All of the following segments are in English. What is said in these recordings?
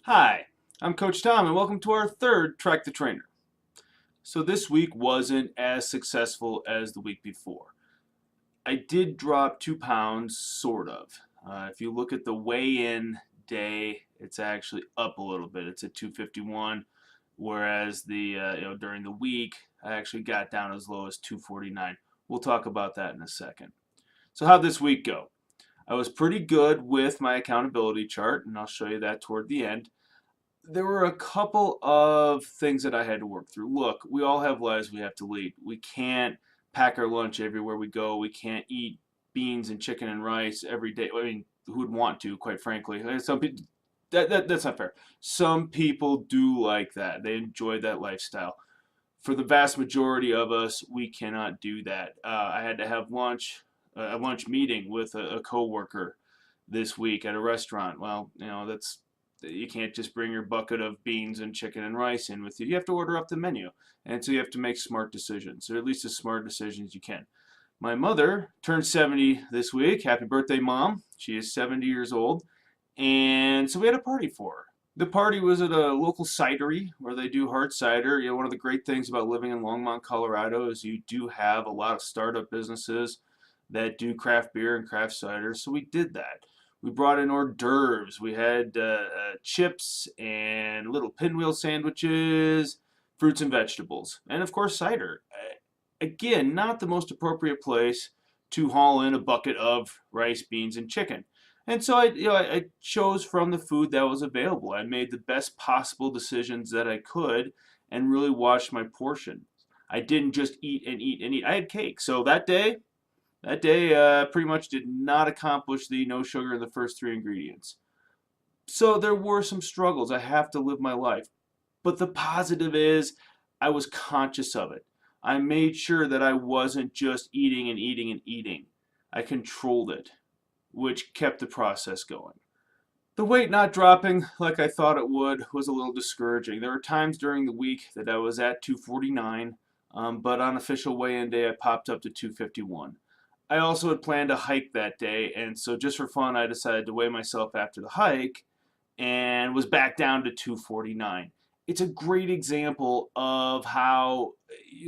Hi, I'm Coach Tom, and welcome to our third Track the Trainer. So, this week wasn't as successful as the week before. I did drop 2 pounds, sort of. If you look at the weigh in day, it's actually up a little bit. It's at 251, whereas during the week, I actually got down as low as 249. We'll talk about that in a second. So, how'd this week go? I was pretty good with my accountability chart, and I'll show you that toward the end. There were a couple of things that I had to work through. Look, we all have lives we have to lead. We can't pack our lunch everywhere we go. We can't eat beans and chicken and rice every day. I mean, who would want to, quite frankly? Some people, that's not fair. Some people do like that. They enjoy that lifestyle. For the vast majority of us, we cannot do that. I had to have a lunch meeting with a coworker this week at a restaurant. Well, that's you can't just bring your bucket of beans and chicken and rice in with you. You have to order up the menu, and so you have to make smart decisions, or at least as smart decisions as you can. My mother turned 70 this week. Happy birthday, Mom. She is 70 years old, and so we had a party for her. The party was at a local cidery where they do hard cider. One of the great things about living in Longmont, Colorado is you do have a lot of startup businesses that do craft beer and craft cider. So we did that. We brought in hors d'oeuvres. We had chips and little pinwheel sandwiches, fruits and vegetables, and of course cider. Again, not the most appropriate place to haul in a bucket of rice, beans, and chicken. And so I chose from the food that was available. I made the best possible decisions that I could and really watched my portion. I didn't just eat and eat and eat. I had cake. So that day pretty much did not accomplish the no sugar in the first three ingredients. So there were some struggles. I have to live my life. But the positive is I was conscious of it. I made sure that I wasn't just eating and eating and eating. I controlled it, which kept the process going. The weight not dropping like I thought it would was a little discouraging. There were times during the week that I was at 249, but on official weigh-in day I popped up to 251. I also had planned a hike that day, and so just for fun I decided to weigh myself after the hike and was back down to 249. It's a great example of how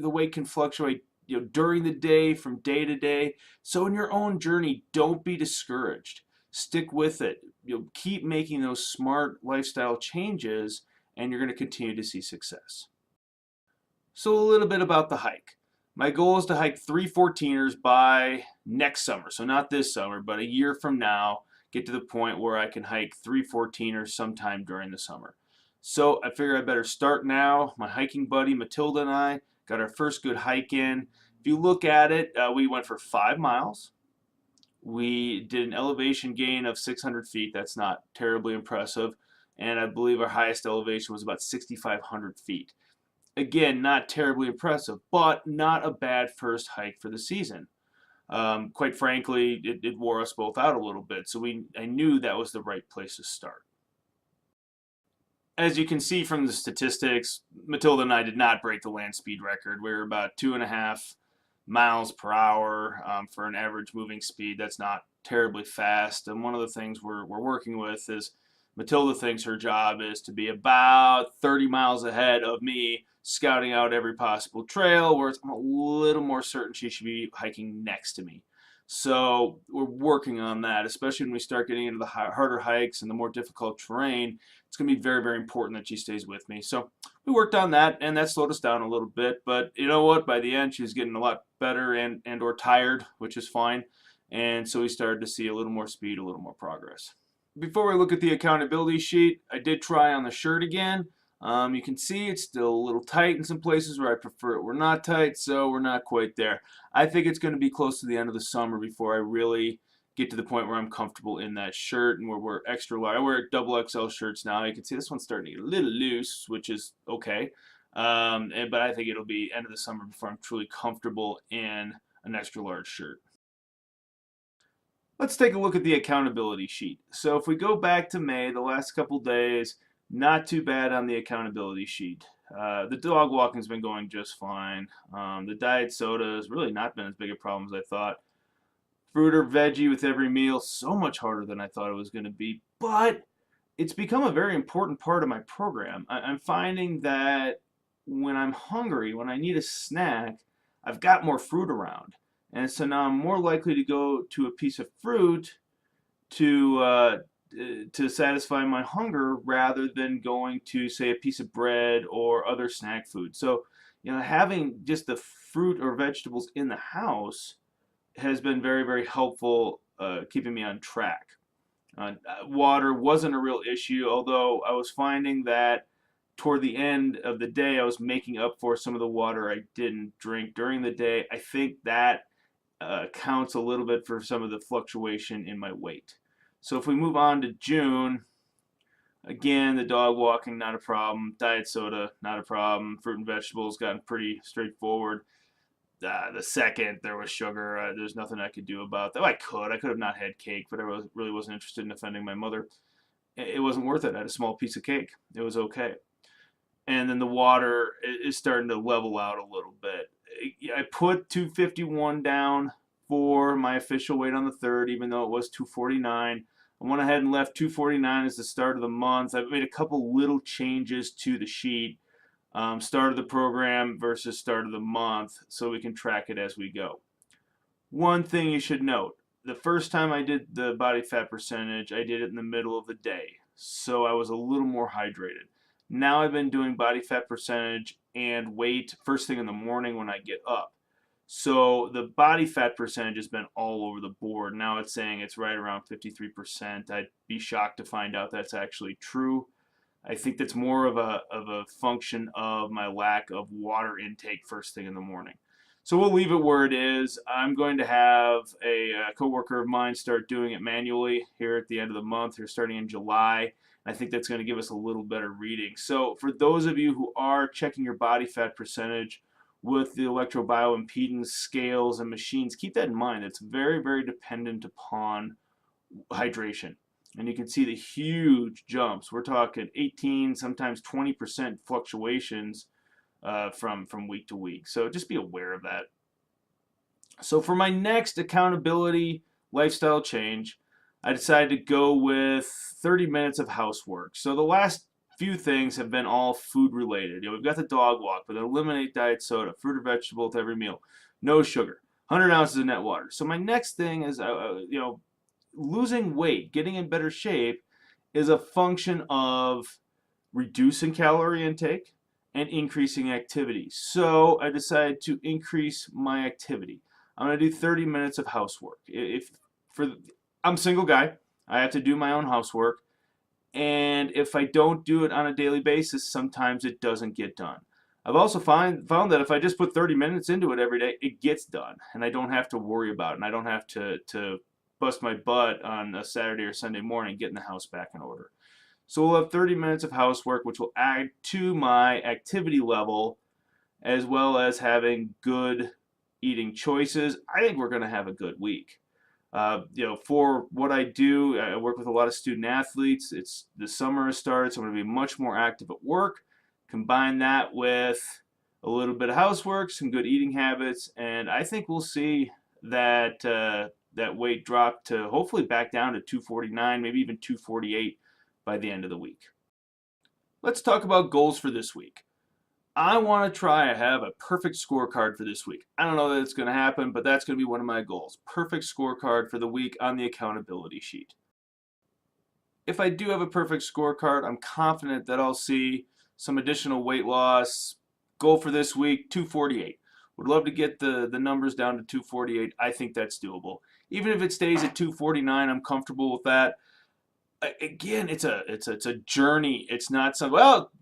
the weight can fluctuate during the day, from day to day. So in your own journey, don't be discouraged. Stick with it. Keep making those smart lifestyle changes, and you're going to continue to see success. So a little bit about the hike. My goal is to hike 3 14ers by next summer. So not this summer, but a year from now, get to the point where I can hike 3 14ers sometime during the summer. So I figure I better start now. My hiking buddy Matilda and I got our first good hike in. If you look at it, we went for 5 miles. We did an elevation gain of 600 feet. That's not terribly impressive. And I believe our highest elevation was about 6,500 feet. Again, not terribly impressive, but not a bad first hike for the season. Quite frankly, it wore us both out a little bit, so I knew that was the right place to start. As you can see from the statistics, Matilda and I did not break the land speed record. We were about 2.5 miles per hour for an average moving speed. That's not terribly fast. And one of the things we're working with is Matilda thinks her job is to be about 30 miles ahead of me, scouting out every possible trail, whereas I'm a little more certain she should be hiking next to me. So we're working on that, especially when we start getting into the harder hikes and the more difficult terrain. It's going to be very, very important that she stays with me. So we worked on that, and that slowed us down a little bit. But you know what? By the end, she was getting a lot better and or tired, which is fine. And so we started to see a little more speed, a little more progress. Before we look at the accountability sheet, I did try on the shirt again. You can see it's still a little tight in some places where I prefer it. We're not tight, so we're not quite there. I think it's going to be close to the end of the summer before I really get to the point where I'm comfortable in that shirt and where we're extra large. I wear double XL shirts now. You can see this one's starting to get a little loose, which is okay. But I think it'll be end of the summer before I'm truly comfortable in an extra large shirt. Let's take a look at the accountability sheet. So if we go back to May, the last couple days, not too bad on the accountability sheet. The dog walking's been going just fine. The diet soda has really not been as big a problem as I thought. Fruit or veggie with every meal, so much harder than I thought it was going to be. But it's become a very important part of my program. I'm finding that when I'm hungry, when I need a snack, I've got more fruit around. And so now I'm more likely to go to a piece of fruit to to satisfy my hunger rather than going to, say, a piece of bread or other snack food. So, having just the fruit or vegetables in the house has been very, very helpful, keeping me on track. Water wasn't a real issue, although I was finding that toward the end of the day, I was making up for some of the water I didn't drink during the day. I think that counts a little bit for some of the fluctuation in my weight. So if we move on to June, again, the dog walking, not a problem. Diet soda, not a problem. Fruit and vegetables, gotten pretty straightforward. The second there was sugar, there's nothing I could do about that. I could have not had cake, but really wasn't interested in offending my mother. It wasn't worth it. I had a small piece of cake. It was okay. And then the water is starting to level out a little bit. I put 251 down for my official weight on the 3rd, even though it was 249. I went ahead and left 249 as the start of the month. I've made a couple little changes to the sheet, start of the program versus start of the month, so we can track it as we go. One thing you should note, the first time I did the body fat percentage, I did it in the middle of the day, so I was a little more hydrated. Now I've been doing body fat percentage and weight first thing in the morning when I get up. So the body fat percentage has been all over the board. Now it's saying it's right around 53%. I'd be shocked to find out that's actually true. I think that's more of a function of my lack of water intake first thing in the morning. So we'll leave it where it is. I'm going to have a coworker of mine start doing it manually here at the end of the month. Here starting in July. I think that's going to give us a little better reading. So for those of you who are checking your body fat percentage with the electrobioimpedance scales and machines, keep that in mind. It's very, very dependent upon hydration. And you can see the huge jumps. We're talking 18, sometimes 20% fluctuations from week to week. So just be aware of that. So for my next accountability lifestyle change, I decided to go with 30 minutes of housework. So the last few things have been all food related. We've got the dog walk, but eliminate diet soda, fruit or vegetable with every meal, no sugar, 100 ounces of net water. So my next thing is, losing weight, getting in better shape, is a function of reducing calorie intake and increasing activity. So I decided to increase my activity. I'm going to do 30 minutes of housework. I'm a single guy. I have to do my own housework. And if I don't do it on a daily basis, sometimes it doesn't get done. I've also found that if I just put 30 minutes into it every day, it gets done. And I don't have to worry about it. And I don't have to bust my butt on a Saturday or Sunday morning getting the house back in order. So we'll have 30 minutes of housework, which will add to my activity level, as well as having good eating choices. I think we're going to have a good week. For what I do, I work with a lot of student athletes. It's the summer has started, so I'm going to be much more active at work. Combine that with a little bit of housework, some good eating habits, and I think we'll see that that weight drop to hopefully back down to 249, maybe even 248 by the end of the week. Let's talk about goals for this week. I want to try to have a perfect scorecard for this week. I don't know that it's going to happen, but that's going to be one of my goals. Perfect scorecard for the week on the accountability sheet. If I do have a perfect scorecard, I'm confident that I'll see some additional weight loss. Goal for this week, 248. Would love to get the numbers down to 248. I think that's doable. Even if it stays at 249, I'm comfortable with that. Again, it's a journey. It's not some,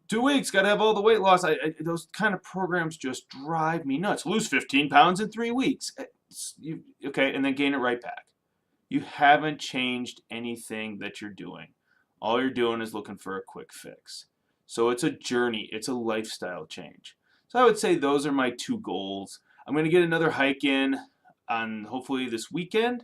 2 weeks, got to have all the weight loss. Those kind of programs just drive me nuts. Lose 15 pounds in 3 weeks. Okay, and then gain it right back. You haven't changed anything that you're doing. All you're doing is looking for a quick fix. So it's a journey. It's a lifestyle change. So I would say those are my 2 goals. I'm going to get another hike in on hopefully this weekend.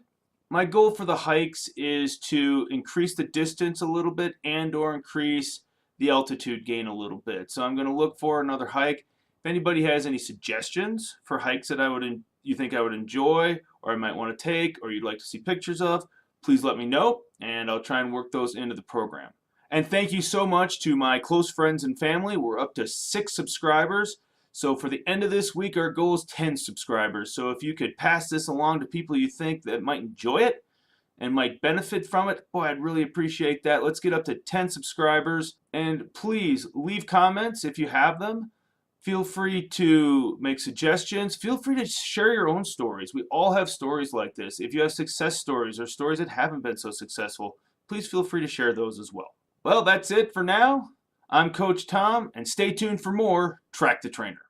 My goal for the hikes is to increase the distance a little bit and or increase the altitude gain a little bit. So I'm going to look for another hike. If anybody has any suggestions for hikes that you think I would enjoy or I might want to take or you'd like to see pictures of, please let me know and I'll try and work those into the program. And thank you so much to my close friends and family. We're up to 6 subscribers. So for the end of this week, our goal is 10 subscribers. So if you could pass this along to people you think that might enjoy it and might benefit from it, boy, I'd really appreciate that. Let's get up to 10 subscribers. And please leave comments if you have them. Feel free to make suggestions. Feel free to share your own stories. We all have stories like this. If you have success stories or stories that haven't been so successful, please feel free to share those as well. Well, that's it for now. I'm Coach Tom, and stay tuned for more Track the Trainer.